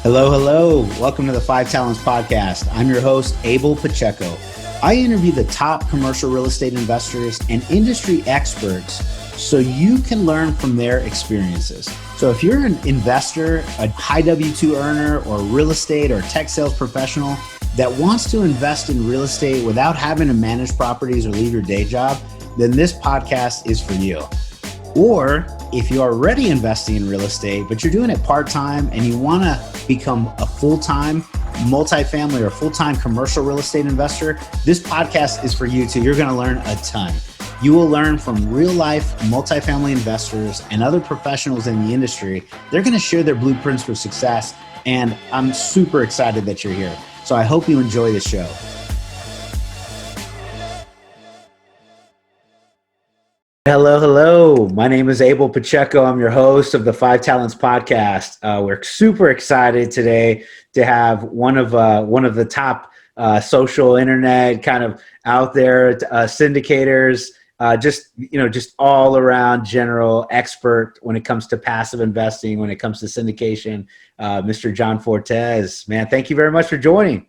Hello, hello. Welcome to the Five Talents Podcast. I'm your host, Abel Pacheco. I interview the top commercial real estate investors and industry experts so you can learn from their experiences. So if you're an investor, a high W-2 earner, or real estate or tech sales professional that wants to invest in real estate without having to manage properties or leave your day job, then this podcast is for you. Or if you're already investing in real estate, but you're doing it part-time and you want to become a full-time multifamily or full-time commercial real estate investor, this podcast is for you too. You're going to learn a ton. You will learn from real-life multifamily investors and other professionals in the industry. They're going to share their blueprints for success, and I'm super excited that you're here. So I hope you enjoy the show. Hello, hello. My name is Abel Pacheco. I'm your host of the Five Talents Podcast. We're super excited today to have one of the top social internet kind of out there syndicators, just all around general expert when it comes to passive investing, when it comes to syndication. Mr. John Fortes, man, thank you very much for joining.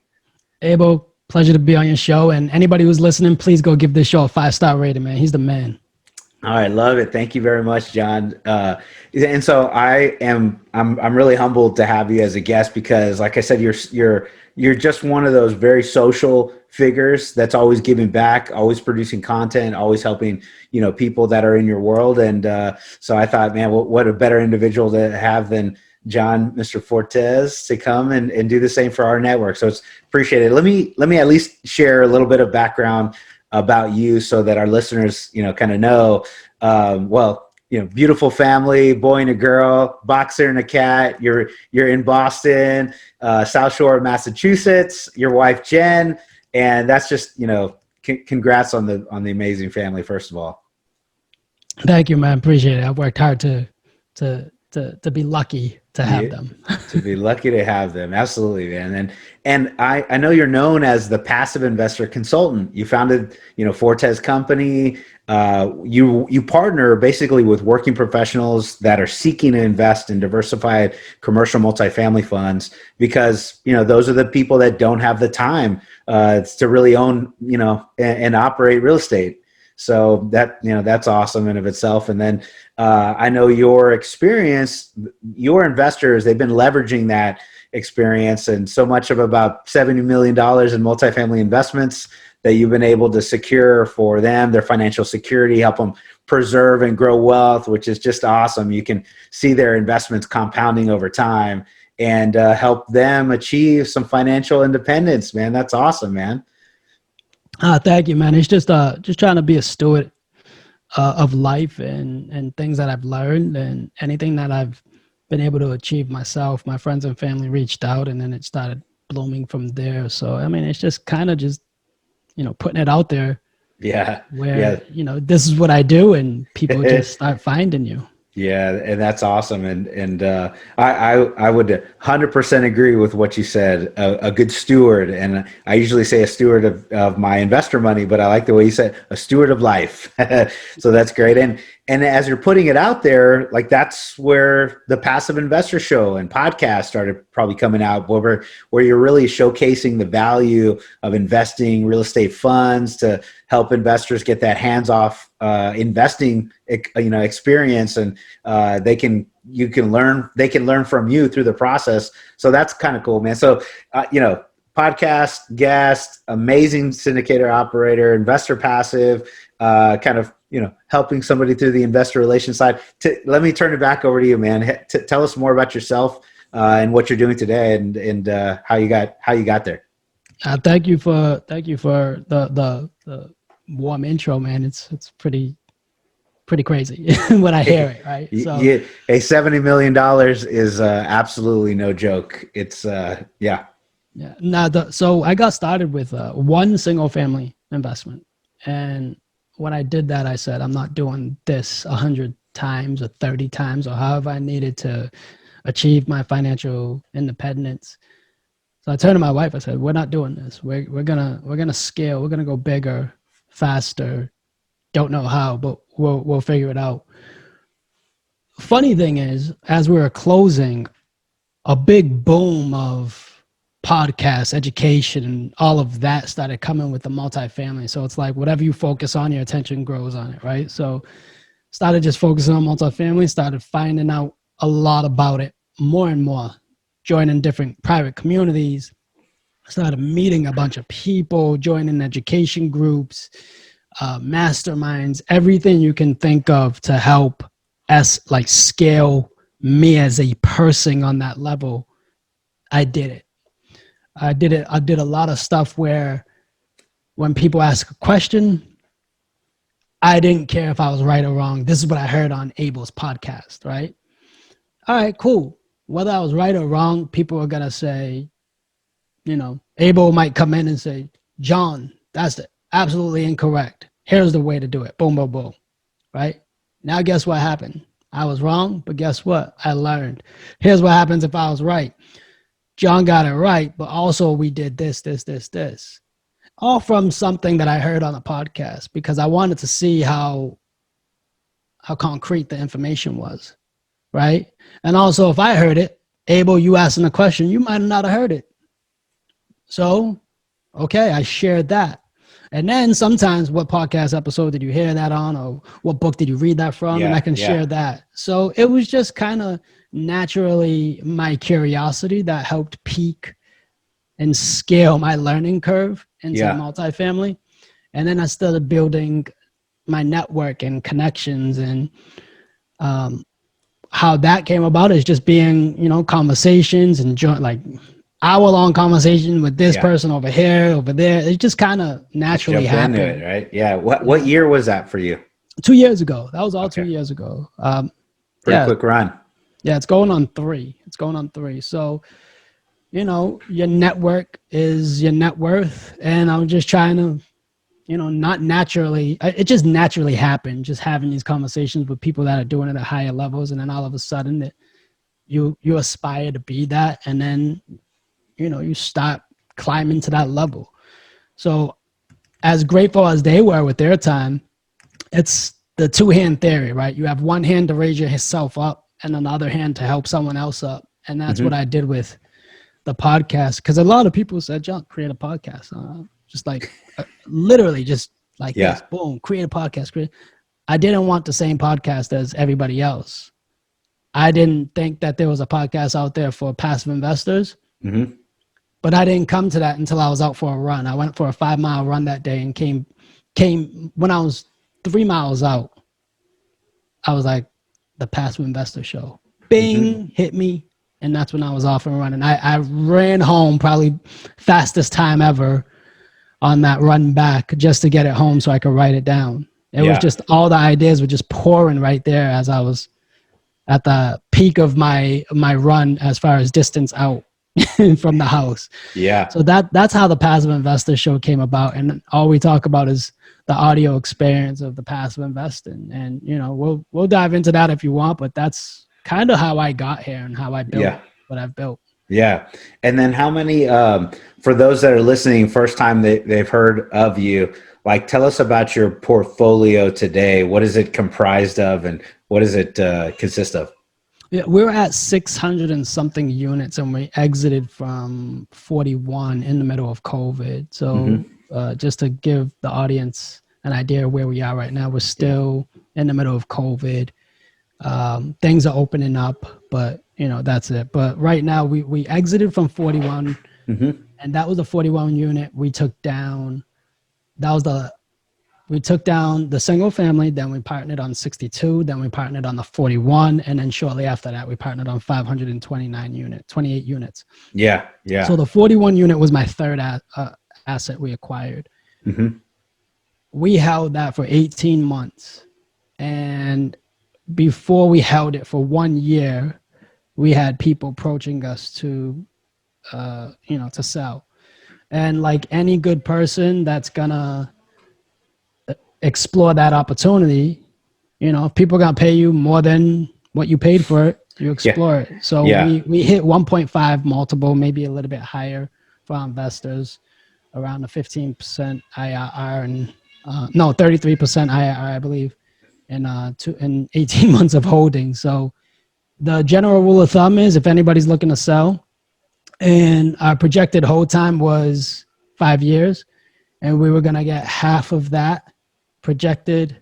Abel, pleasure to be on your show. And anybody who's listening, please go give this show a 5-star rating, man. He's the man. All right, love it. Thank you very much, John. And so I'm really humbled to have you as a guest because, like I said, you're just one of those very social figures that's always giving back, always producing content, always helping people that are in your world. And so I thought, man, what a better individual to have than John, Mr. Fortes, to come and do the same for our network. So it's appreciated. Let me at least share a little bit of background about you so that our listeners, kind of know, beautiful family, boy and a girl, boxer and a cat. You're in Boston, South Shore of Massachusetts, your wife, Jen. And that's just, congrats on the amazing family, first of all. Thank you, man. Appreciate it. I've worked hard to be lucky to have them. To be lucky to have them. Absolutely, man. And I know you're known as the passive investor consultant. You founded, Fortes Company. You partner basically with working professionals that are seeking to invest in diversified commercial multifamily funds because, those are the people that don't have the time to really own, and operate real estate. So that's awesome in of itself. And then I know your experience, your investors, they've been leveraging that experience and so much of about $70 million in multifamily investments that you've been able to secure for them, their financial security, help them preserve and grow wealth, which is just awesome. You can see their investments compounding over time and help them achieve some financial independence, man. That's awesome, man. Thank you, man. It's just trying to be a steward of life and things that I've learned and anything that I've been able to achieve myself. My friends and family reached out and then it started blooming from there. So, it's just kind of just, putting it out there. Yeah. Where, this is what I do and people just start finding you. Yeah, and that's awesome. And I would 100% agree with what you said, a good steward. And I usually say a steward of my investor money, but I like the way you said a steward of life. So that's great. And as you're putting it out there, like that's where the Passive Investor Show and podcast started probably coming out, where you're really showcasing the value of investing real estate funds to help investors get that hands-off investing, experience, and they can learn from you through the process. So that's kind of cool, man. So podcast guest, amazing syndicator operator, investor passive, helping somebody through the investor relations side. Let me turn it back over to you, man. Tell us more about yourself and what you're doing today, and how you got there. Thank you for the warm intro, man. It's pretty crazy when I hear it, right? So, yeah, $70 million is absolutely no joke. It's yeah. So I got started with one single family investment, and when I did that, I said, I'm not doing this 100 times or 30 times or however I needed to achieve my financial independence. So I turned to my wife. I said, we're not doing this. We're gonna scale. We're gonna go bigger, faster. Don't know how, but we'll figure it out. Funny thing is, as we were closing, a big boom of podcasts, education, and all of that started coming with the multifamily. So it's like whatever you focus on, your attention grows on it, right? So started just focusing on multifamily, started finding out a lot about it more and more, joining different private communities, started meeting a bunch of people, joining education groups, masterminds, everything you can think of to help us like scale me as a person on that level. I did it. I did it. I did a lot of stuff where when people ask a question, I didn't care if I was right or wrong. This is what I heard on Abel's podcast, right? All right, cool. Whether I was right or wrong, people are going to say, you know, Abel might come in and say, John, that's absolutely incorrect. Here's the way to do it. Boom, boom, boom. Right? Now, guess what happened? I was wrong, but guess what? I learned. Here's what happens if I was right. John got it right, but also we did this, this, this, this. All from something that I heard on a podcast because I wanted to see how concrete the information was, right? And also, if I heard it, Abel, you asking a question, you might not have heard it. So, okay, I shared that. And then sometimes, what podcast episode did you hear that on, or what book did you read that from? And I can share that. So it was just kind of naturally my curiosity that helped peak and scale my learning curve into multifamily. And then I started building my network and connections, and how that came about is just being, you know, conversations and like hour-long conversation with this person over here, over there. It just kind of naturally happened. Into it, right? Yeah. What year was that for you? 2 years ago. That was all 2 years ago. Pretty quick run. Yeah, it's going on 3. It's going on 3. So, you know, your network is your net worth. And I'm just trying to, you know, not naturally, it just naturally happened, just having these conversations with people that are doing it at higher levels. And then all of a sudden that you aspire to be that. And then, you know, you start climbing to that level. So as grateful as they were with their time, it's the 2-hand theory, right? You have one hand to raise yourself up and another hand to help someone else up. And that's what I did with the podcast. Because a lot of people said, John, create a podcast. Just like literally just like this, boom, create a podcast. I didn't want the same podcast as everybody else. I didn't think that there was a podcast out there for passive investors. But I didn't come to that until I was out for a run. I went for a 5-mile run that day and came when I was 3 miles out. I was like, the Passive Investor Show. Bing, hit me. And that's when I was off and running. I ran home probably fastest time ever on that run back just to get it home so I could write it down. It was just all the ideas were just pouring right there as I was at the peak of my run as far as distance out from the house. So that's how the Passive Investor Show came about. And all we talk about is the audio experience of the passive investing. And, you know, we'll dive into that if you want, but that's kind of how I got here and how I built what I've built. And then how many, for those that are listening, first time they've heard of you, like tell us about your portfolio today. What is it comprised of and what does it consist of? Yeah, we're at 600 and something units, and we exited from 41 in the middle of COVID. So just to give the audience an idea of where we are right now, we're still in the middle of COVID. Things are opening up, but you know, that's it. But right now we exited from 41 and that was the 41 unit we took down. We took down the single family, then we partnered on 62, then we partnered on the 41, and then shortly after that, we partnered on 28 units. So the 41 unit was my third asset we acquired. We held that for 18 months. And before we held it for 1 year, we had people approaching us to, to sell. And like any good person that's gonna explore that opportunity, you know, if people are gonna pay you more than what you paid for it, you explore it. So we hit 1.5 multiple, maybe a little bit higher for our investors, around a 15% IRR and 33% IRR, I believe, in 18 months of holding. So The general rule of thumb is if anybody's looking to sell and our projected hold time was 5 years and we were going to get half of that projected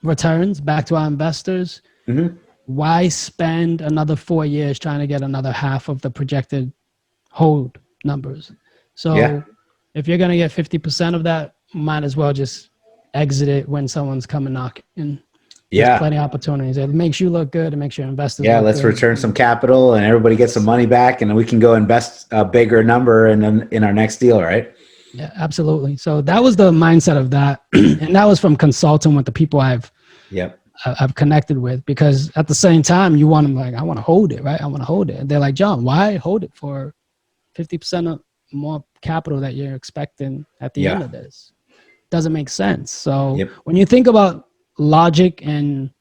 returns back to our investors, why spend another 4 years trying to get another half of the projected hold numbers? So if you're going to get 50% of that, might as well just exit it when someone's coming knocking. There's plenty of opportunities. It makes you look good. It makes your investors look let's good. return some capital and everybody gets some money back, and we can go invest a bigger number in our next deal, right? Yeah, absolutely. So that was the mindset of that. And that was from consulting with the people I've connected with, because at the same time, you want them like, I want to hold it, right? I want to hold it. And they're like, John, why hold it for 50% more capital that you're expecting at the end of this? Doesn't make sense. So when you think about logic and,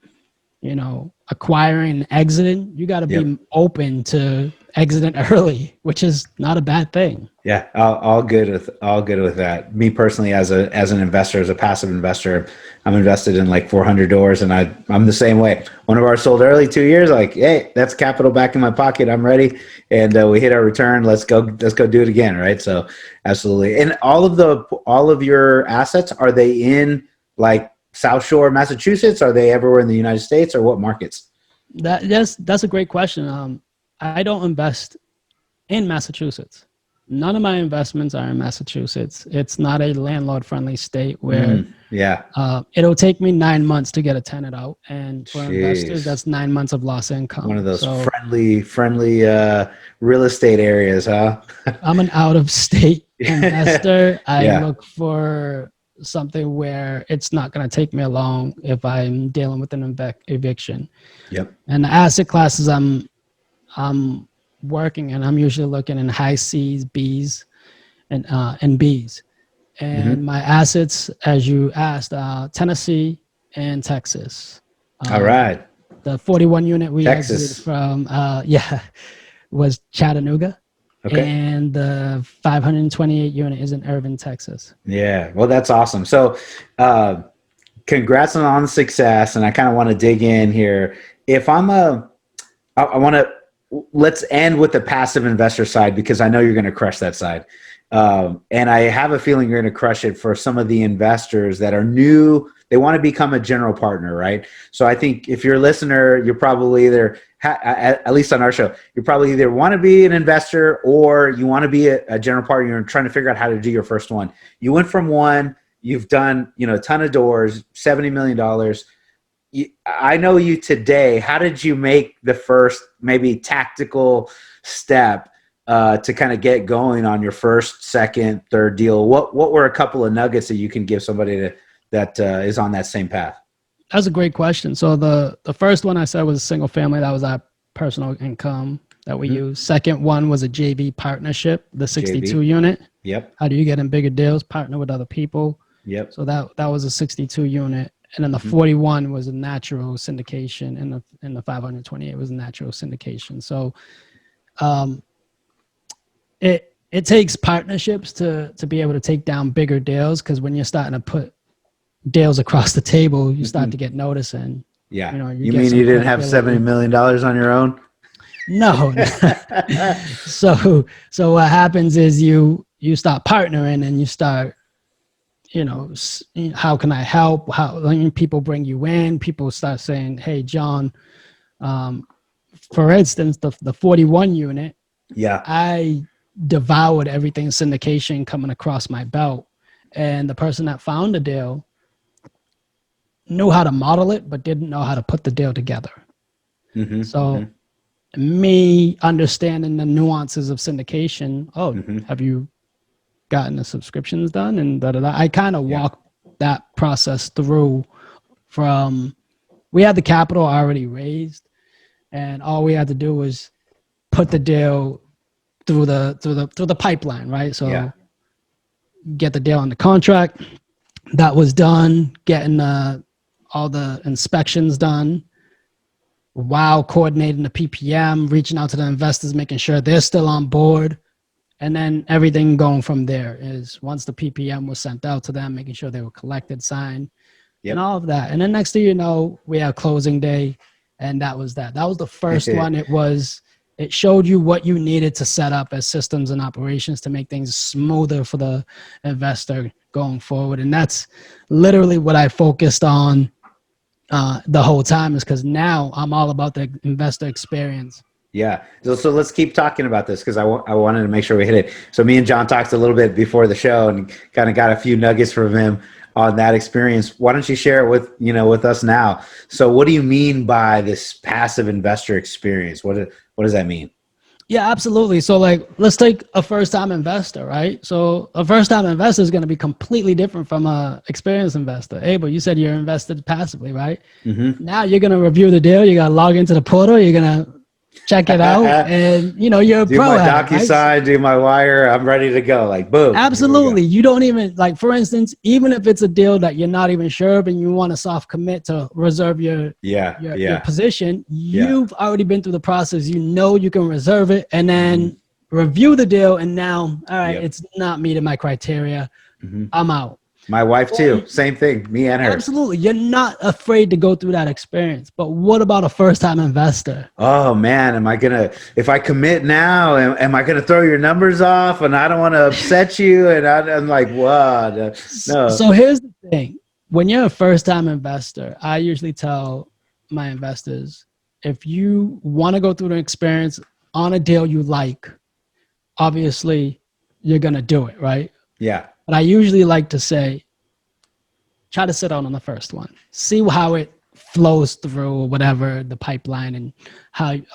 you know, acquiring and exiting, you got to be open to exiting early, which is not a bad thing. Yeah, all good with that. Me personally, as an investor, as a passive investor, I'm invested in like 400 doors, and I'm the same way. One of ours sold early 2 years. Like, hey, that's capital back in my pocket. I'm ready, and we hit our return. Let's go do it again, right? So, absolutely. And all of your assets, are they in like South Shore, Massachusetts? Are they everywhere in the United States, or what markets? That's a great question. I don't invest in Massachusetts. None of my investments are in Massachusetts. It's not a landlord-friendly state where it'll take me 9 months to get a tenant out, and for investors, that's 9 months of lost income. One of those friendly real estate areas, huh? I'm an out-of-state investor. I look for something where it's not going to take me long if I'm dealing with an eviction. And the asset classes I'm working, and I'm usually looking in high C's, B's, and B's. And my assets, as you asked, Tennessee and Texas. All right. The 41 unit we exited from, was Chattanooga. Okay. And the 528 unit is in Irving, Texas. Yeah. Well, that's awesome. So, congrats on the success. And I kind of want to dig in here. If I want to, let's end with the passive investor side, because I know you're going to crush that side. And I have a feeling you're going to crush it for some of the investors that are new. They want to become a general partner, right? So I think if you're a listener, you're probably either, at least on our show, you probably either want to be an investor or you want to be a general partner. You're trying to figure out how to do your first one. You went from one, you've done, a ton of doors, $70 million. I know you today. How did you make the first maybe tactical step to kind of get going on your first, second, third deal? What were a couple of nuggets that you can give somebody that is on that same path? That's a great question. So the first one I said was a single family. That was our personal income that we use. Second one was a JV partnership, the 62 unit. Yep. How do you get in bigger deals? Partner with other people. Yep. So that was a 62 unit. And then the 41 was a natural syndication, and the 528 was a natural syndication. So it takes partnerships to be able to take down bigger deals, because when you're starting to put deals across the table, you start to get notice. And you mean you didn't have $70 million on your own? No. So what happens is you start partnering, and you start, how can I help? People bring you in. People start saying, hey, John, for instance, the 41 unit, I devoured everything syndication coming across my belt. And the person that found the deal knew how to model it, but didn't know how to put the deal together. Me understanding the nuances of syndication, have you gotten the subscriptions done? And I kind of walked that process through from, we had the capital already raised, and all we had to do was put the deal through the pipeline, right? So get the deal on the contract. That was done. Getting all the inspections done while coordinating the PPM, reaching out to the investors, making sure they're still on board. And then everything going from there is, once the PPM was sent out to them, making sure they were collected, signed, and all of that. And then next thing you know, we have closing day. And that was that. That was the first one. It showed you what you needed to set up as systems and operations to make things smoother for the investor going forward. And that's literally what I focused on the whole time, is because now I'm all about the investor experience. Yeah. So let's keep talking about this, because I wanted to make sure we hit it. So me and John talked a little bit before the show and kind of got a few nuggets from him on that experience. Why don't you share it with us now? So what do you mean by this passive investor experience? What does that mean? Yeah, absolutely. So like, let's take a first-time investor, right? So a first-time investor is going to be completely different from a experienced investor. Abel, you said you're invested passively, right? Mm-hmm. Now you're going to review the deal. You got to log into the portal. You're going to check it out, and you're a Do pro my at it, right? DocuSign, do my wire. I'm ready to go. Like, boom. Absolutely. You don't even, like, for instance, even if it's a deal that you're not even sure of and you want to soft commit to reserve your position, you've already been through the process. You can reserve it and then review the deal. And now, all right, it's not meeting my criteria. I'm out. My wife too. Same thing. Me and her. Absolutely. You're not afraid to go through that experience. But what about a first-time investor? Oh man, if I commit now, am I gonna throw your numbers off? And I don't want to upset you. And I'm like, what? No. So here's the thing. When you're a first-time investor, I usually tell my investors, if you want to go through the experience on a deal you like, obviously you're gonna do it, right? Yeah. But I usually like to say, try to sit out on the first one. See how it flows through, whatever the pipeline, and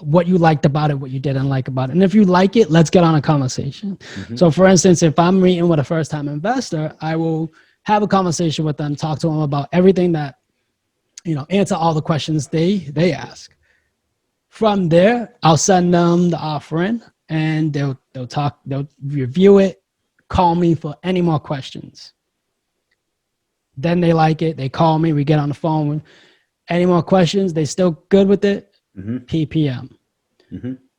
what you liked about it, what you didn't like about it. And if you like it, let's get on a conversation. So for instance, if I'm meeting with a first-time investor, I will have a conversation with them, talk to them about everything that, answer all the questions they ask. From there, I'll send them the offering, and they'll review it, call me for any more questions. Then they like it, they call me, we get on the phone. Any more questions? They still good with it? PPM.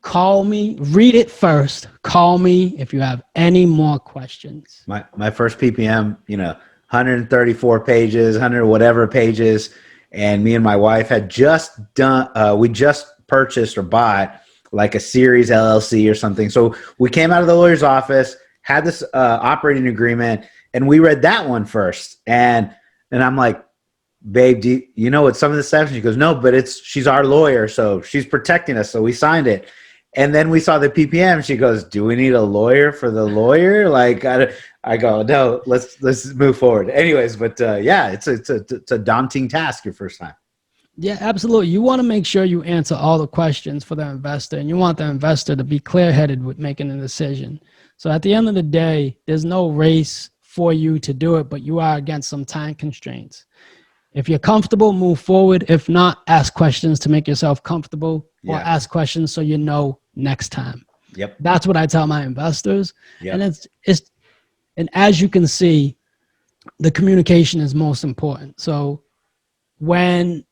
Call me, read it first. Call me if you have any more questions. My first PPM, 134 pages, 100 whatever pages, and me and my wife had just done. We just purchased or bought like a series LLC or something. So we came out of the lawyer's office, had this operating agreement, and we read that one first. And I'm like, babe, do you know what some of the steps? She goes, no, but she's our lawyer, so she's protecting us. So we signed it. And then we saw the PPM. She goes, do we need a lawyer for the lawyer? Like, I go, no, let's move forward. Anyways, but yeah, it's a daunting task your first time. Yeah, absolutely. You want to make sure you answer all the questions for the investor, and you want the investor to be clear-headed with making a decision. So at the end of the day, there's no race for you to do it, but you are against some time constraints. If you're comfortable, move forward. If not, ask questions to make yourself comfortable, or ask questions so you know next time. Yep. That's what I tell my investors. Yep. And and as you can see, the communication is most important. So when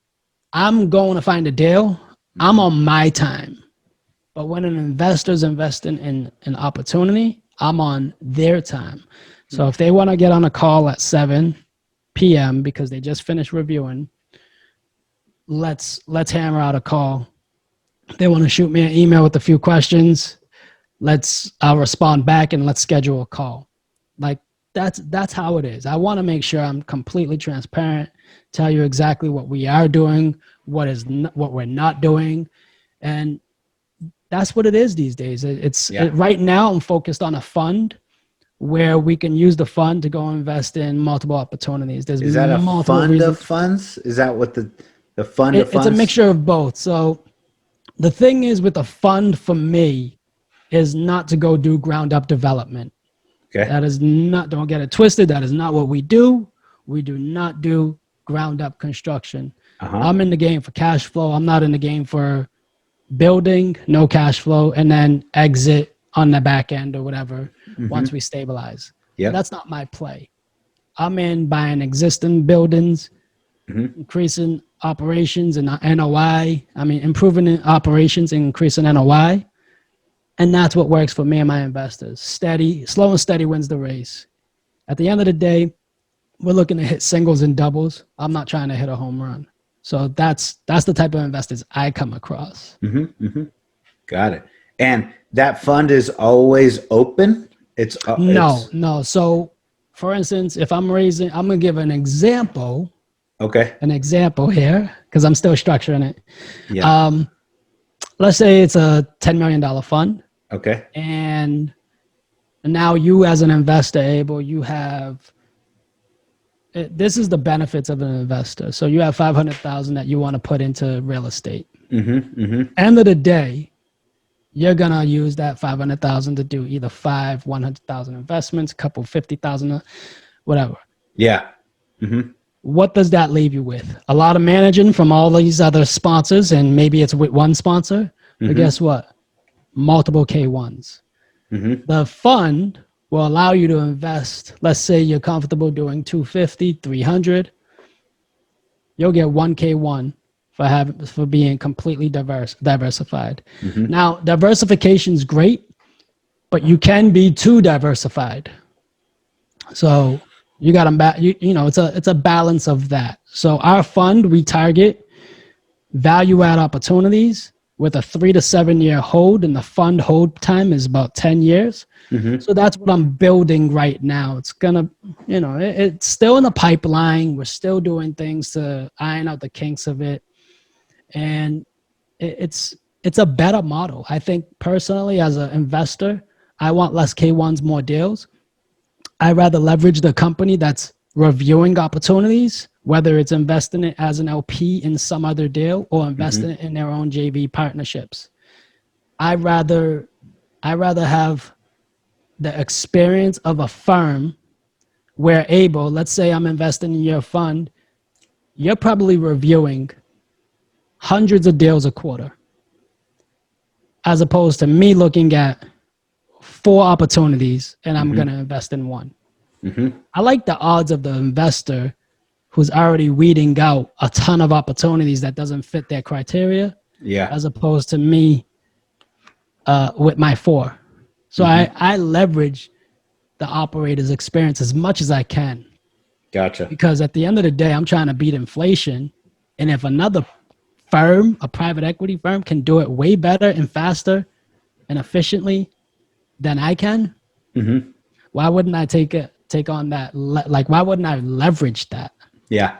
I'm going to find a deal, I'm on my time. But when an investor's investing in an opportunity, I'm on their time. So if they want to get on a call at 7 p.m. because they just finished reviewing, let's hammer out a call. If they want to shoot me an email with a few questions, I'll respond back and let's schedule a call. Like that's how it is. I want to make sure I'm completely transparent, tell you exactly what we are doing, what we're not doing, and that's what it is these days. Right now I'm focused on a fund where we can use the fund to go invest in multiple opportunities. Is that a fund of funds? Is that what the fund of funds? It's a mixture of both. So the thing is with a fund for me is not to go do ground up development. Okay. That is not, don't get it twisted. That is not what we do. We do not do ground up construction. I'm in the game for cash flow. I'm not in the game for building, no cash flow, and then exit on the back end or whatever once we stabilize. That's not my play. I'm in buying existing buildings, increasing operations and NOI. Improving in operations and increasing NOI. And that's what works for me and my investors. Slow and steady wins the race. At the end of the day, we're looking to hit singles and doubles. I'm not trying to hit a home run. So that's the type of investors I come across. Got it. And that fund is always open. No. So for instance, if I'm gonna give an example Okay. here because I'm still structuring it. Yeah. Let's say it's a $10 million fund, Okay. and now you as an investor, Abel, you have this is the benefits of an investor. So you have 500,000 that you want to put into real estate. End of the day, you're gonna use that 500,000 to do either 100,000 investments, couple 50,000, whatever. Yeah. What does that leave you with? A lot of managing from all these other sponsors, and maybe it's with one sponsor, but guess what? Multiple K1s. The fund will allow you to invest. Let's say you're comfortable doing 250, 300. You'll get 1K1 for being completely diversified. Now, diversification is great, but you can be too diversified. So you got to, it's a balance of that. So our fund, we target value add opportunities with a 3 to 7 year hold, and the fund hold time is about 10 years. So that's what I'm building right now. It's gonna, it's still in the pipeline. We're still doing things to iron out the kinks of it, and it's a better model. I think personally, as an investor, I want less K1s, more deals. I'd rather leverage the company that's reviewing opportunities, whether it's investing it as an LP in some other deal or investing it in their own JV partnerships. I'd rather have the experience of a firm where Abel, let's say I'm investing in your fund, you're probably reviewing hundreds of deals a quarter, as opposed to me looking at 4 opportunities and I'm going to invest in one. I like the odds of the investor who's already weeding out a ton of opportunities that doesn't fit their criteria, as opposed to me with my 4. So I leverage the operator's experience as much as I can. Gotcha. Because at the end of the day, I'm trying to beat inflation. And if another firm, a private equity firm, can do it way better and faster and efficiently than I can, why wouldn't I take on that? Why wouldn't I leverage that? Yeah.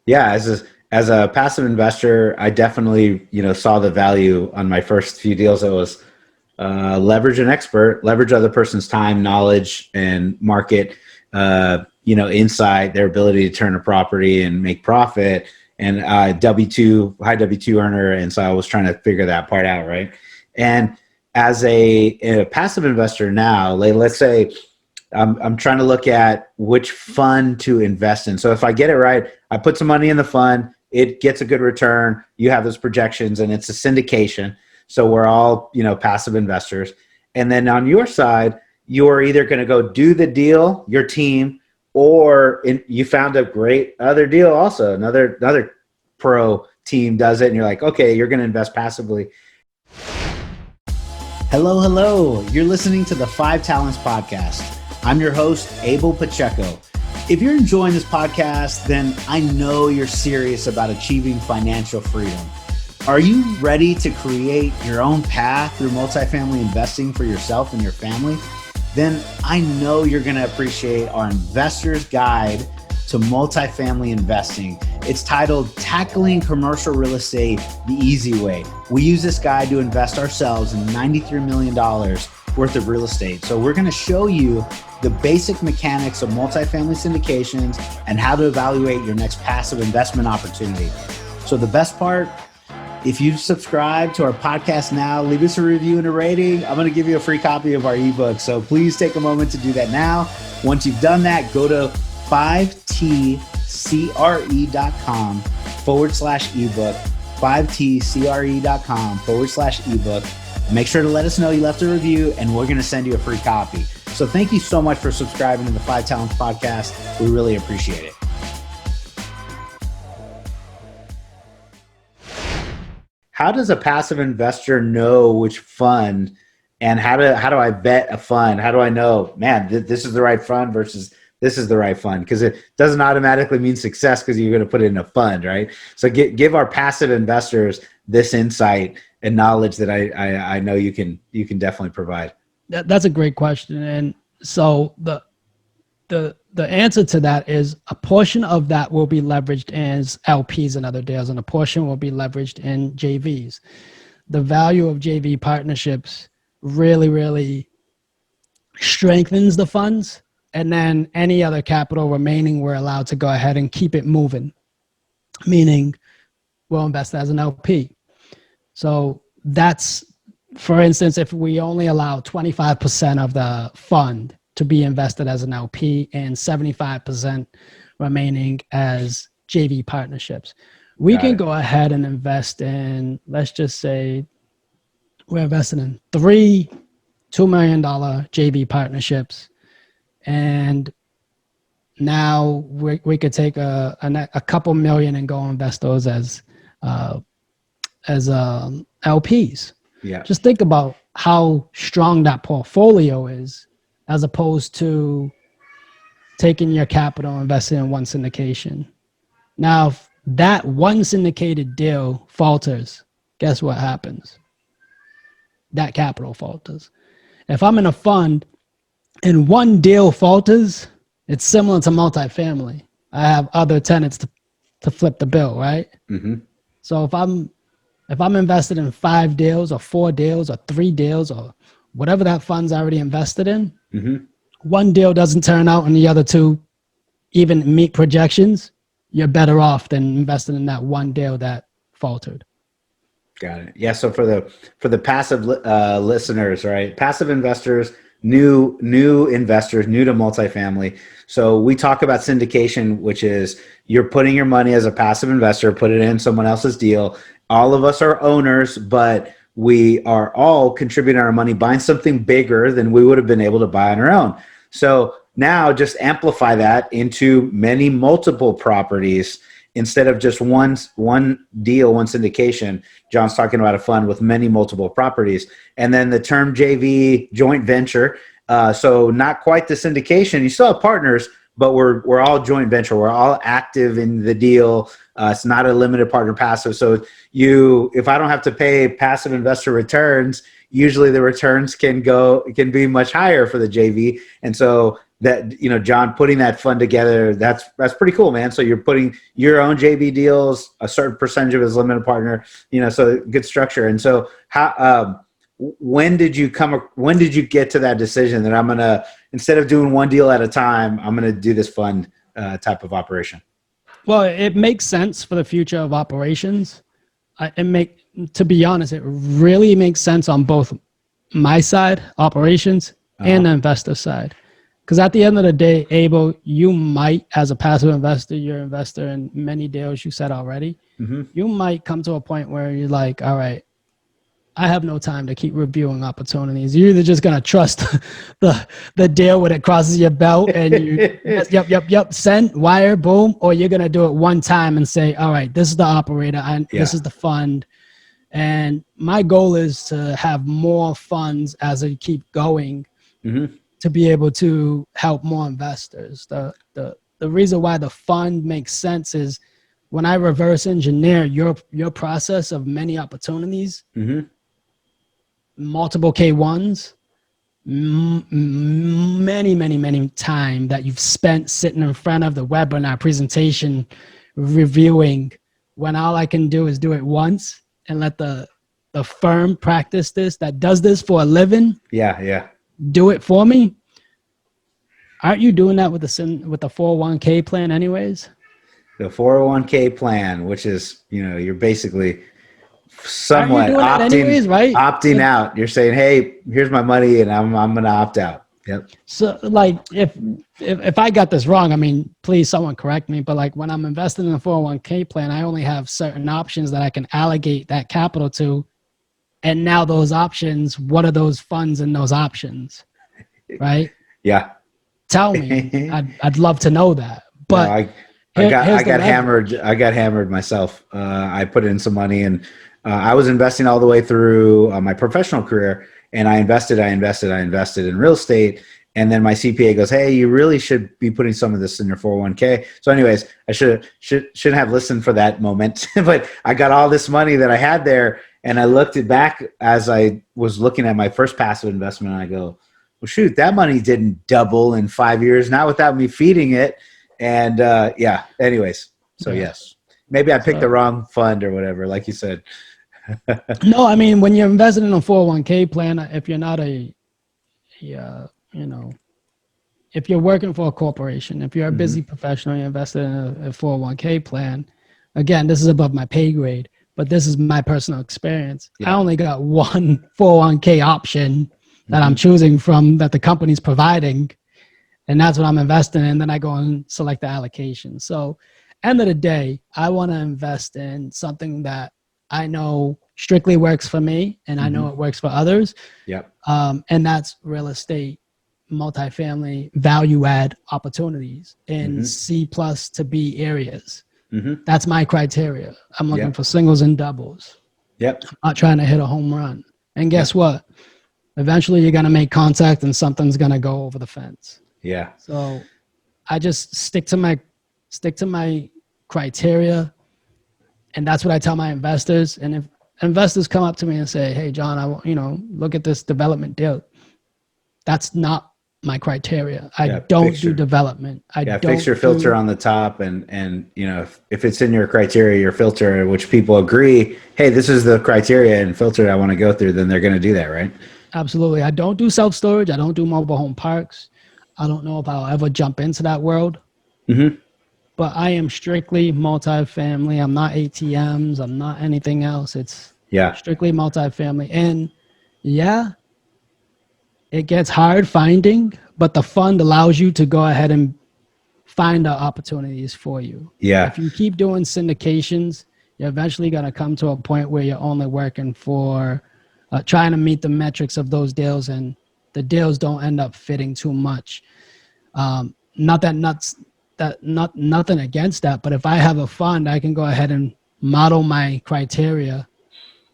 As a passive investor, I definitely, saw the value on my first few deals. It was leverage an expert, leverage other person's time, knowledge, and market, insight, their ability to turn a property and make profit, and high W2 earner. And so I was trying to figure that part out. Right. And as a passive investor now, let's say I'm trying to look at which fund to invest in. So if I get it right, I put some money in the fund, it gets a good return. You have those projections, and it's a syndication. So we're all, passive investors. And then on your side, you're either going to go do the deal, your team, or you found a great other deal also. Another pro team does it, and you're like, okay, you're going to invest passively. Hello. You're listening to the 5 Talents Podcast. I'm your host, Abel Pacheco. If you're enjoying this podcast, then I know you're serious about achieving financial freedom. Are you ready to create your own path through multifamily investing for yourself and your family? Then I know you're going to appreciate our Investor's Guide to Multifamily Investing. It's titled Tackling Commercial Real Estate the Easy Way. We use this guide to invest ourselves in $93 million worth of real estate. So we're going to show you the basic mechanics of multifamily syndications and how to evaluate your next passive investment opportunity. So the best part, if you subscribe to our podcast now, leave us a review and a rating. I'm going to give you a free copy of our ebook. So please take a moment to do that now. Once you've done that, go to 5tcre.com/ebook, 5tcre.com/ebook. Make sure to let us know you left a review, and we're going to send you a free copy. So thank you so much for subscribing to the 5 Talents Podcast. We really appreciate it. How does a passive investor know which fund, and how do I vet a fund? How do I know, man, this is the right fund versus this is the right fund, because it doesn't automatically mean success because you're going to put it in a fund, right? So give our passive investors this insight and knowledge that I know you can definitely provide. That's a great question. And so the answer to that is a portion of that will be leveraged as LPs and other deals, and a portion will be leveraged in JVs. The value of JV partnerships really, really strengthens the funds, and then any other capital remaining, we're allowed to go ahead and keep it moving, meaning we'll invest as an LP. So that's, for instance, if we only allow 25% of the fund to be invested as an LP and 75% remaining as JV partnerships, we can go ahead and invest in, let's just say we're investing in three $2 million JV partnerships. And now we could take a couple million and go invest those as LPs. Yeah. Just think about how strong that portfolio is, as opposed to taking your capital and investing in one syndication. Now, if that one syndicated deal falters, guess what happens? That capital falters. If I'm in a fund and one deal falters, it's similar to multifamily. I have other tenants to flip the bill, right? Mm-hmm. So if I'm invested in 5 deals or 4 deals or 3 deals or whatever that fund's already invested in, Mm-hmm. one deal doesn't turn out and the other 2 even meet projections, you're better off than investing in that one deal that faltered. Got it. Yeah. So for the passive listeners, right? Passive investors, new investors, new to multifamily. So we talk about syndication, which is you're putting your money as a passive investor, put it in someone else's deal. All of us are owners, but we are all contributing our money, buying something bigger than we would have been able to buy on our own. So now just amplify that into many multiple properties instead of just one deal, one syndication. John's talking about a fund with many multiple properties. And then the term JV, joint venture. So not quite the syndication. You still have partners, but we're all joint venture. We're all active in the deal. It's not a limited partner passive. So if I don't have to pay passive investor returns, usually the returns can be much higher for the JV. And so that, John, putting that fund together, that's pretty cool, man. So you're putting your own JV deals, a certain percentage of his limited partner, so good structure. And so when did you get to that decision that I'm going to, instead of doing one deal at a time, I'm going to do this fund type of operation? Well, it makes sense for the future of operations. To be honest, it really makes sense on both my side, operations, and the investor side. Because at the end of the day, Abel, you might, as a passive investor, you're an investor in many deals you said already. Mm-hmm. You might come to a point where you're like, all right, I have no time to keep reviewing opportunities. You're either just going to trust the deal when it crosses your belt and you, yep, send, wire, boom, or you're going to do it one time and say, all right, this is the operator, this is the fund. And my goal is to have more funds as I keep going. Mm-hmm. To be able to help more investors. The reason why the fund makes sense is when I reverse engineer your process of many opportunities, mm-hmm. multiple K1s, many time that you've spent sitting in front of the webinar presentation reviewing, when all I can do is do it once and let the firm practice this, that does this for a living. Yeah. Do it for me. Aren't you doing that with the 401k plan anyways? The 401k plan, which is, you're basically somewhat opting out. You're saying, hey, here's my money and I'm going to opt out. Yep. So like if I got this wrong, I mean, please someone correct me, but like when I'm investing in a 401k plan, I only have certain options that I can allocate that capital to. And now those options, what are those funds in those options? Right? Yeah. Tell me. I'd love to know that. But no, I got hammered. I got hammered myself. I put in some money and I was investing all the way through my professional career, and I invested in real estate. And then my CPA goes, hey, you really should be putting some of this in your 401k. So anyways, I shouldn't have listened for that moment, but I got all this money that I had there, and I looked it back as I was looking at my first passive investment, and I go, well, shoot, that money didn't double in 5 years, not without me feeding it. And yeah, anyways, so Yeah. yes, maybe I picked the So, wrong fund or whatever, like you said. no, I mean, when you're invested in a 401k plan, if you're not if you're working for a corporation, if you're a busy professional, you're invested in a 401k plan, again, this is above my pay grade, but this is my personal experience. I only got one 401k option that I'm choosing from that the company's providing, and that's what I'm investing in. Then I go and select the allocation. So end of the day, I want to invest in something that I know strictly works for me, and I know it works for others. Yep. And that's real estate, multifamily, value add opportunities in C plus to B areas. That's my criteria. I'm looking for singles and doubles. Yep. I'm not trying to hit a home run. And guess what? Eventually you're going to make contact and something's going to go over the fence. Yeah. So I just stick to my criteria. And that's what I tell my investors. And if investors come up to me and say, hey, John, I want, look at this development deal. That's not my criteria. I don't do development. I don't fix your filter on the top, and if it's in your criteria, your filter, which people agree, hey, this is the criteria and filter I want to go through, then they're going to do that, right? Absolutely. I don't do self-storage. I don't do mobile home parks. I don't know if I'll ever jump into that world. But I am strictly multifamily. I'm not ATMs. I'm not anything else. It's strictly multifamily. And yeah, it gets hard finding, but the fund allows you to go ahead and find the opportunities for you. Yeah. If you keep doing syndications, you're eventually going to come to a point where you're only working for trying to meet the metrics of those deals, and the deals don't end up fitting too much. Nothing against that, but if I have a fund, I can go ahead and model my criteria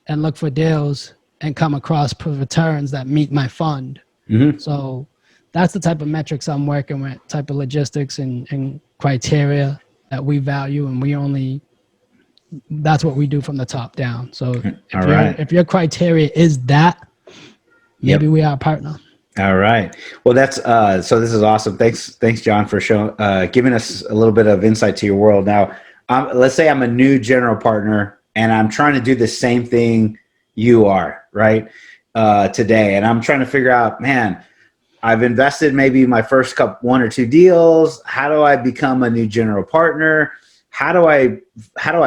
and look for deals and come across returns that meet my fund. So that's the type of metrics I'm working with, type of logistics and criteria that we value, and that's what we do from the top down. So if your criteria is that, maybe we are a partner. All right. Well, that's so this is awesome. Thanks, John, for giving us a little bit of insight to your world. Now, let's say I'm a new general partner and I'm trying to do the same thing you are, right, today, and I'm trying to figure out, man, I've invested maybe my first one or two deals. How do I become a new general partner? How do I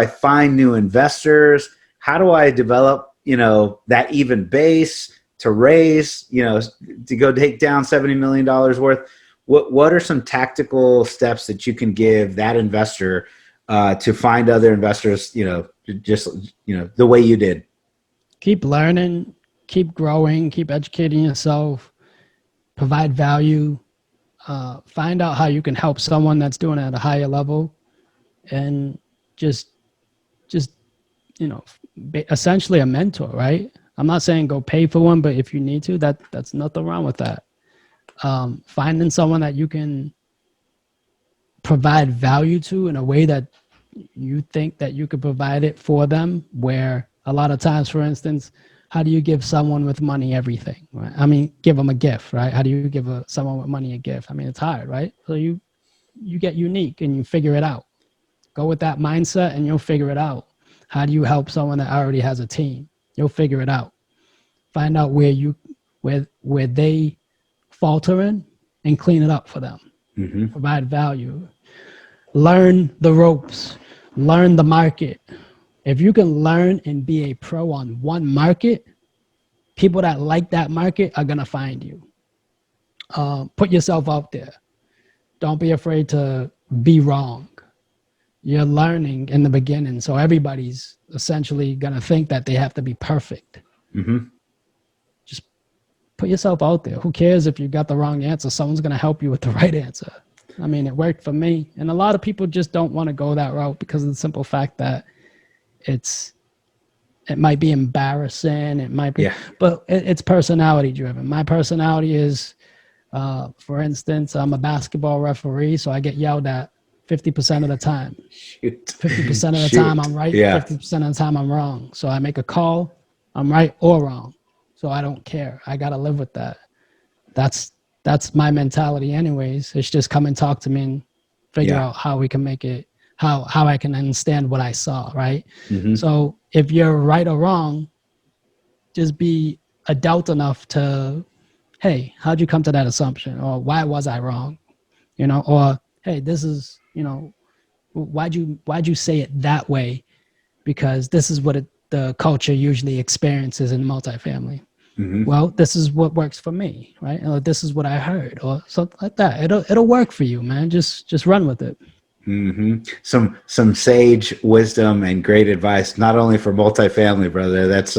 find new investors? How do I develop, that even base to raise, to go take down $70 million worth? What are some tactical steps that you can give that investor to find other investors, just, the way you did? Keep learning, keep growing, keep educating yourself, provide value, find out how you can help someone that's doing it at a higher level, and just essentially a mentor, right? I'm not saying go pay for one, but if you need to, that's nothing wrong with that. Finding someone that you can provide value to in a way that you think that you could provide it for them, where a lot of times, for instance, how do you give someone with money everything, right? I mean, give them a gift, right? How do you give someone with money a gift? I mean, it's hard, right? So you get unique and you figure it out. Go with that mindset and you'll figure it out. How do you help someone that already has a team? You'll figure it out. Find out where they falter in and clean it up for them. Provide value. Learn the ropes. Learn the market. If you can learn and be a pro on one market, people that like that market are going to find you. Put yourself out there. Don't be afraid to be wrong. You're learning in the beginning, so everybody's essentially going to think that they have to be perfect. Just put yourself out there. Who cares if you got the wrong answer? Someone's going to help you with the right answer. I mean, it worked for me. And a lot of people just don't want to go that route because of the simple fact that it might be embarrassing. It might be, but it's personality driven. My personality is For instance, I'm a basketball referee, so I get yelled at 50% of the time. Shoot. 50% of the time Shoot. I'm right, Yeah. 50% of the time I'm wrong. So I make a call, I'm right or wrong. So I don't care. I got to live with that. That's that's my mentality anyways. It's just come and talk to me and figure Yeah. out how we can make it, how I can understand what I saw, right? Mm-hmm. So if you're right or wrong, just be adult enough to, hey, how'd you come to that assumption? Or why was I wrong? Or hey, this is, why'd you say it that way? Because this is what the culture usually experiences in multifamily. Mm-hmm. Well, this is what works for me, right? Or this is what I heard, or something like that. It'll work for you, man. Just run with it. Mm-hmm. Some sage wisdom and great advice, not only for multifamily, brother. That's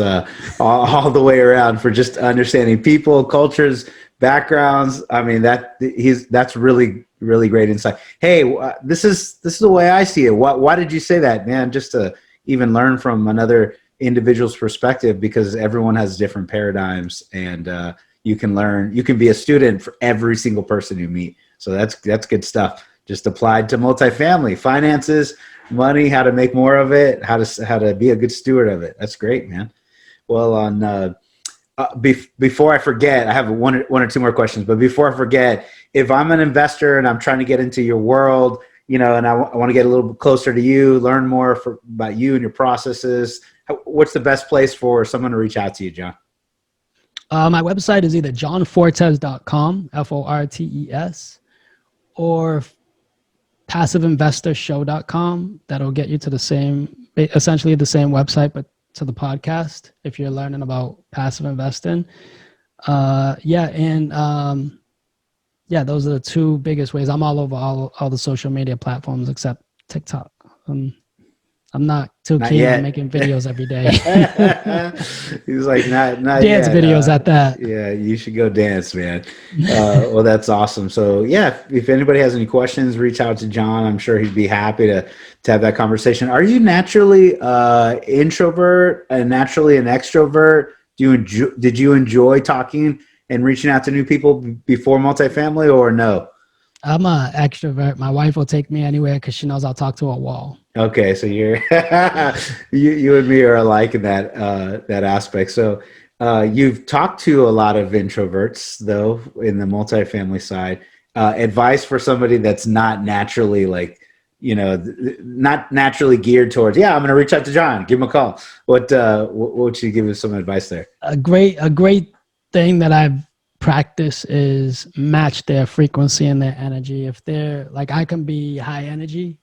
all the way around for just understanding people, cultures, backgrounds. I mean, that's really really great insight. Hey, this is the way I see it. Why did you say that, man? Just to even learn from another individual's perspective, because everyone has different paradigms, and you can learn. You can be a student for every single person you meet. So that's good stuff. Just applied to multifamily finances, money, how to make more of it, how to be a good steward of it. That's great, man. Well, before I forget, I have one or two more questions. But before I forget, if I'm an investor and I'm trying to get into your world, and I want to get a little bit closer to you, learn more about you and your processes, what's the best place for someone to reach out to you, John? My website is either johnfortes.com, Fortes, or passiveinvestorshow.com. That'll get you to essentially the same website, but to the podcast if you're learning about passive investing. Those are the two biggest ways. I'm all over all the social media platforms except TikTok. I'm not too Not keen on yet. making videos every day. He's like, not Dance yet. videos at that. Yeah, you should go dance, man. Well, that's awesome. So yeah, if anybody has any questions, reach out to John. I'm sure he'd be happy to have that conversation. Are you naturally introvert and naturally an extrovert? Did you enjoy talking and reaching out to new people before multifamily, or no? I'm an extrovert. My wife will take me anywhere because she knows I'll talk to a wall. Okay, so you're you and me are alike in that aspect. So you've talked to a lot of introverts, though, in the multifamily side. Advice for somebody that's not naturally not naturally geared towards. Yeah, I'm going to reach out to John, give him a call. What would you give us some advice there? A great thing that I've practiced is match their frequency and their energy. If they're like, I can be high energy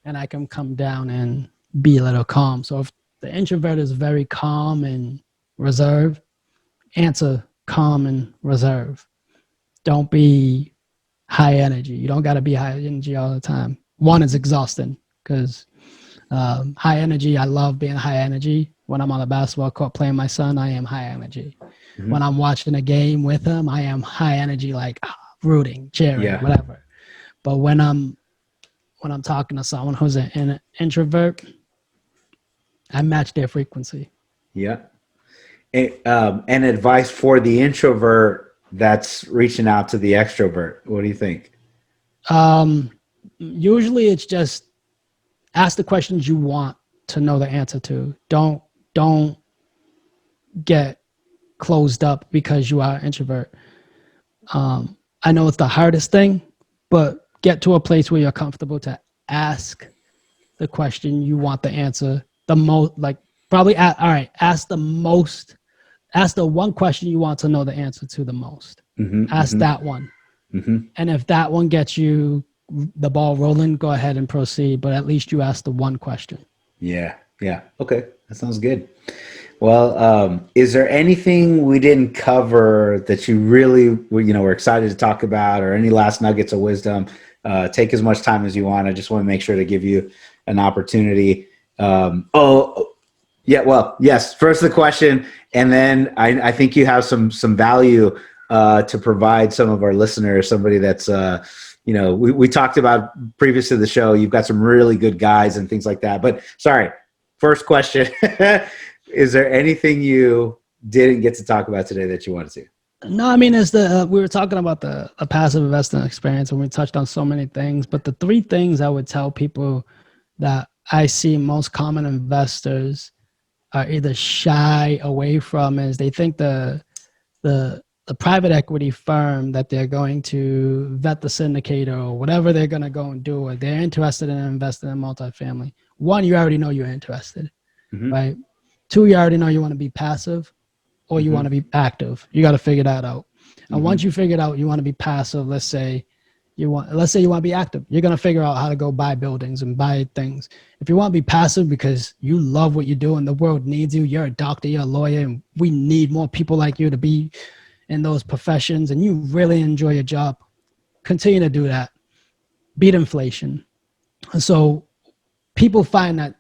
and I can come down and be a little calm. So if the introvert is very calm and reserved, answer calm and reserved. Don't be high energy. You don't got to be high energy all the time. One is exhausting because high energy, I love being high energy. When I'm on a basketball court playing my son, I am high energy. Mm-hmm. When I'm watching a game with him, I am high energy, like rooting, cheering, whatever. But when I'm talking to someone who's an introvert, I match their frequency. Yeah. And advice for the introvert that's reaching out to the extrovert. What do you think? Usually it's just ask the questions you want to know the answer to. Don't get closed up because you are an introvert. I know it's the hardest thing, but get to a place where you're comfortable to ask the question you want the answer the most. Like probably, ask the one question you want to know the answer to the most. Ask that one. And if that one gets you the ball rolling, go ahead and proceed. But at least you asked the one question. Yeah. Okay. That sounds good. Well, is there anything we didn't cover that you really, were excited to talk about, or any last nuggets of wisdom? Take as much time as you want. I just want to make sure to give you an opportunity. Well, yes. First the question, and then I think you have some value to provide some of our listeners. Somebody that's we talked about previous to the show. You've got some really good guys and things like that. But sorry, first question: is there anything you didn't get to talk about today that you wanted to? No, I mean, it's the we were talking about the passive investing experience, and we touched on so many things. But the three things I would tell people that I see most common investors are either shy away from is they think the private equity firm that they're going to vet the syndicator or whatever they're going to go and do, or they're interested in investing in multifamily. One, you already know you're interested, Mm-hmm. right? Two, you already know you want to be passive or you Mm-hmm. want to be active. You got to figure that out. And Mm-hmm. once you figured out you want to be passive, let's say you want to be active, you're going to figure out how to go buy buildings and buy things. If you want to be passive because you love what you do and the world needs you, you're a doctor, you're a lawyer, and we need more people like you to be in those professions, and you really enjoy your job, continue to do that. Beat inflation. So people find that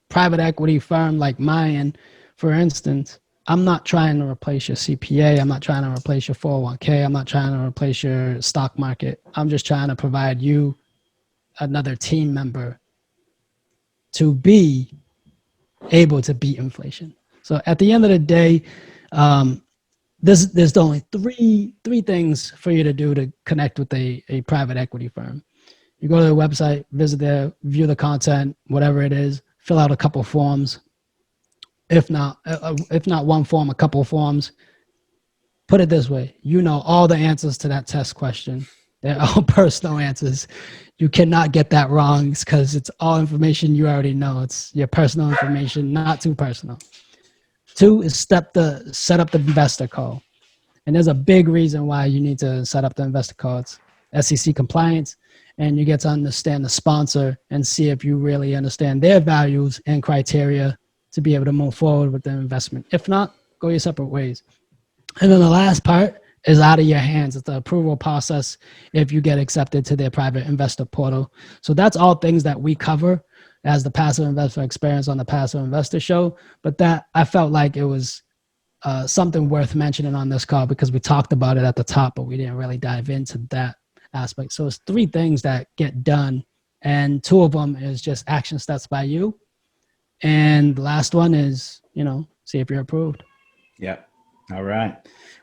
private equity firm like mine, for instance, I'm not trying to replace your CPA. I'm not trying to replace your 401k. I'm not trying to replace your stock market. I'm just trying to provide you another team member to be able to beat inflation. So at the end of the day, there's only three things for you to do to connect with a private equity firm. You go to their website, visit there, view the content, whatever it is, fill out a couple forms. If not one form, a couple forms. Put it this way: you know all the answers to that test question. They're all personal answers. You cannot get that wrong because it's all information you already know. It's your personal information, not too personal. Two is set up the investor call. And there's a big reason why you need to set up the investor call. It's SEC compliance, and you get to understand the sponsor and see if you really understand their values and criteria to be able to move forward with the investment. If not, go your separate ways. And then the last part is out of your hands. It's the approval process if you get accepted to their private investor portal. So that's all things that we cover as the passive investor experience on the Passive Investor Show. But that I felt like it was something worth mentioning on this call because we talked about it at the top, but we didn't really dive into that aspect. So it's three things that get done, and two of them is just action steps by you. And the last one is, see if you're approved. Yep. All right.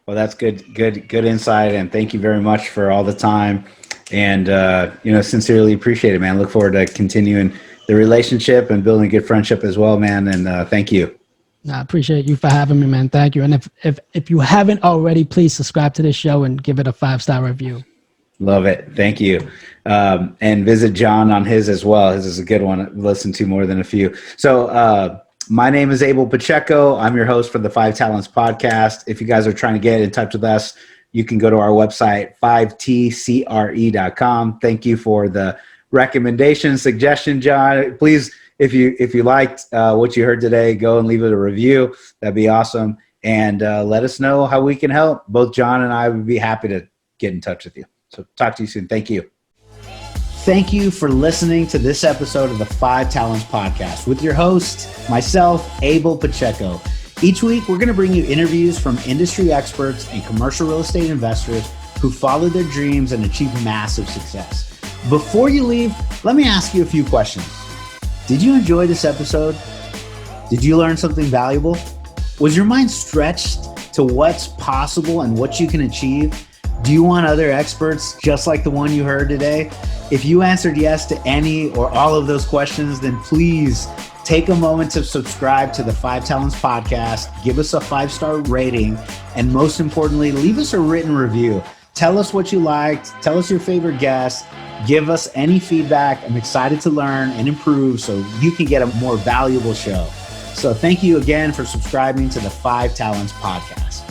Well, that's good insight. And thank you very much for all the time. And, sincerely appreciate it, man. Look forward to continuing the relationship and building a good friendship as well, man. And thank you. I appreciate you for having me, man. Thank you. And if you haven't already, please subscribe to this show and give it a 5-star review. Love it. Thank you. And visit John on his as well. His is a good one. I've listened to more than a few. So my name is Abel Pacheco. I'm your host for the 5 Talents podcast. If you guys are trying to get in touch with us, you can go to our website, 5tcre.com. Thank you for the recommendation, suggestion, John. Please, if you liked what you heard today, go and leave it a review. That'd be awesome. And let us know how we can help. Both John and I would be happy to get in touch with you. So talk to you soon. Thank you. Thank you for listening to this episode of the 5 Talents podcast with your host, myself, Abel Pacheco. Each week, we're going to bring you interviews from industry experts and commercial real estate investors who followed their dreams and achieved massive success. Before you leave, let me ask you a few questions. Did you enjoy this episode? Did you learn something valuable? Was your mind stretched to what's possible and what you can achieve? Do you want other experts just like the one you heard today? If you answered yes to any or all of those questions, then please take a moment to subscribe to the 5 Talents podcast, give us a 5-star rating, and most importantly, leave us a written review. Tell us what you liked, tell us your favorite guest, give us any feedback. I'm excited to learn and improve so you can get a more valuable show. So thank you again for subscribing to the 5 Talents podcast.